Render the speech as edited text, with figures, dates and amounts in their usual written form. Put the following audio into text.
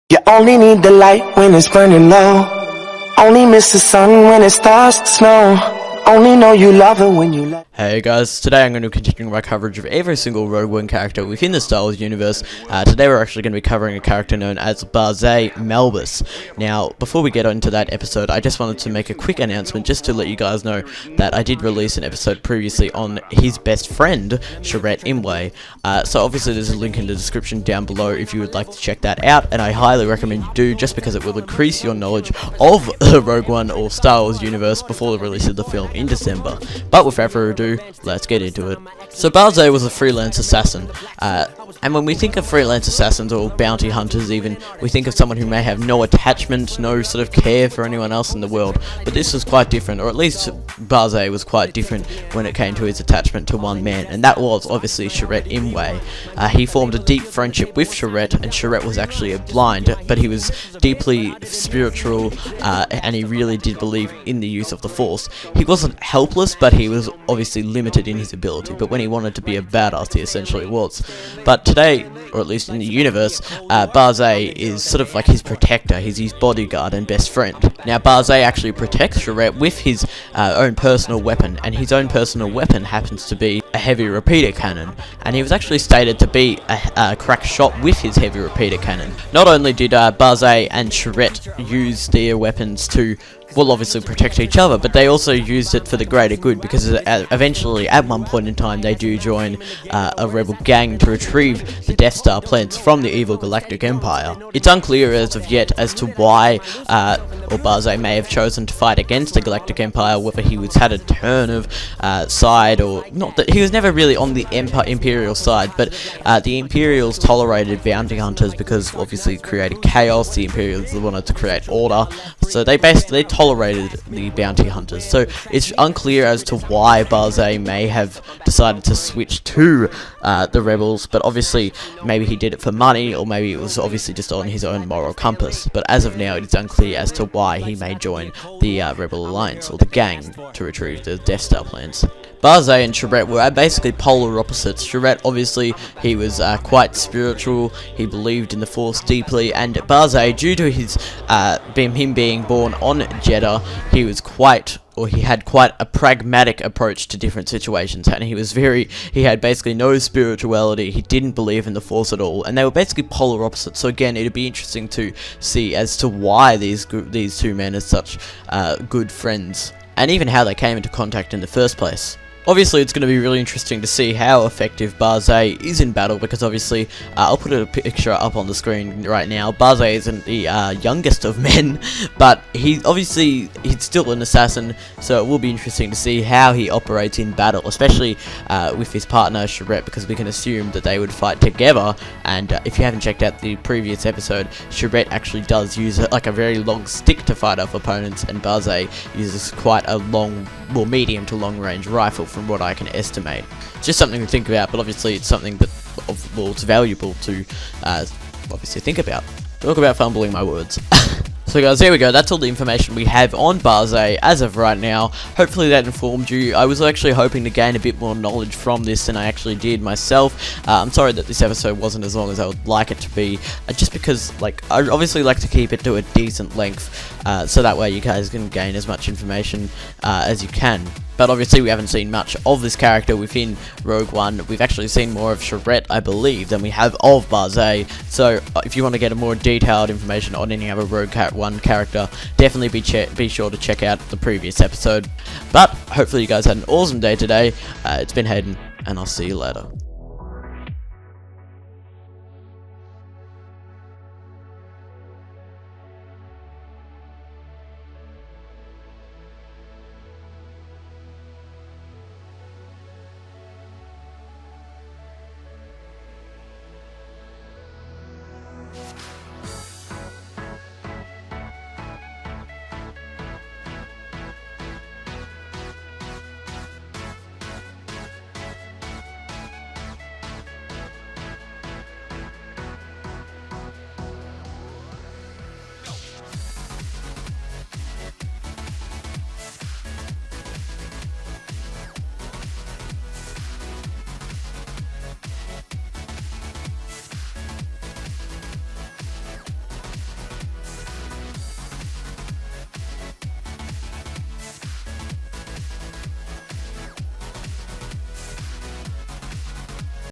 You only need the light when it's burning low. Only miss the sun when it starts to snow. Only know you love it when you let. Hey guys, today I'm going to continue my coverage of every single Rogue One character within the Star Wars universe. Today we're actually going to be covering a character known as Baze Malbus. Now, before we get into that episode, I just wanted to make a quick announcement just to let you guys know that I did release an episode previously on his best friend, Chirrut Îmwe. So obviously there's a link in the description down below if you would like to check that out, and I highly recommend you do, just because it will increase your knowledge of the Rogue One or Star Wars universe before the release of the film in December. But without further ado, let's get into it. So Baze was a freelance assassin, and when we think of freelance assassins or bounty hunters even, we think of someone who may have no attachment, no sort of care for anyone else in the world. But this was quite different, or at least Baze was quite different when it came to his attachment to one man, and that was obviously Chirrut Îmwe. He formed a deep friendship with Chirrut, and Chirrut was actually a blind, but he was deeply spiritual, and he really did believe in the use of the Force. He wasn't helpless, but he was obviously limited in his ability, but when he wanted to be a badass, he essentially was. But today, or at least in the universe, Baze is sort of like his protector, he's his bodyguard and best friend. Now Baze actually protects Chirrut with his own personal weapon, and his own personal weapon happens to be a heavy repeater cannon, and he was actually stated to be a crack shot with his heavy repeater cannon. Not only did Baze and Chirrut use their weapons to, well, obviously protect each other, but they also used it for the greater good, because eventually, at one point in time, they do join a rebel gang to retrieve the Death Star plants from the evil Galactic Empire. It's unclear as of yet as to why or Baze may have chosen to fight against the Galactic Empire, whether he had a turn of side or not. That he was never really on the Imperial side, but the Imperials tolerated bounty hunters because obviously it created chaos. The Imperials wanted to create order, so they tolerated the bounty hunters. So it's unclear as to why Baze may have decided to switch to the rebels, but obviously maybe he did it for money, or maybe it was obviously just on his own moral compass. But as of now, it's unclear as to why he may join the Rebel Alliance or the gang to retrieve the Death Star plans. Baze and Chirrut were basically polar opposites. Chirrut, obviously, he was quite spiritual, he believed in the Force deeply, and Baze, due to his him being born on Jedha, he had quite a pragmatic approach to different situations, and he had basically no spirituality, he didn't believe in the Force at all, and they were basically polar opposites. So again, it'd be interesting to see as to why these two men are such good friends, and even how they came into contact in the first place. Obviously, it's going to be really interesting to see how effective Baze is in battle, because obviously, I'll put a picture up on the screen right now. Baze isn't the youngest of men, but he's still an assassin, so it will be interesting to see how he operates in battle, especially with his partner Chirrut, because we can assume that they would fight together. And if you haven't checked out the previous episode, Chirrut actually does use like a very long stick to fight off opponents, and Baze uses quite a long, well, medium to long range rifle, from what I can estimate. It's just something to think about, but obviously it's something that, well, it's valuable to obviously think about. Talk about fumbling my words. So guys, there we go, that's all the information we have on Baze as of right now. Hopefully that informed you. I was actually hoping to gain a bit more knowledge from this than I actually did myself. I'm sorry that this episode wasn't as long as I would like it to be, just because I obviously like to keep it to a decent length, so that way you guys can gain as much information as you can. But obviously we haven't seen much of this character within Rogue One. We've actually seen more of Chirrut, I believe, than we have of Baze. So if you want to get a more detailed information on any other Rogue One character, definitely be sure to check out the previous episode. But hopefully you guys had an awesome day today. It's been Hayden, and I'll see you later.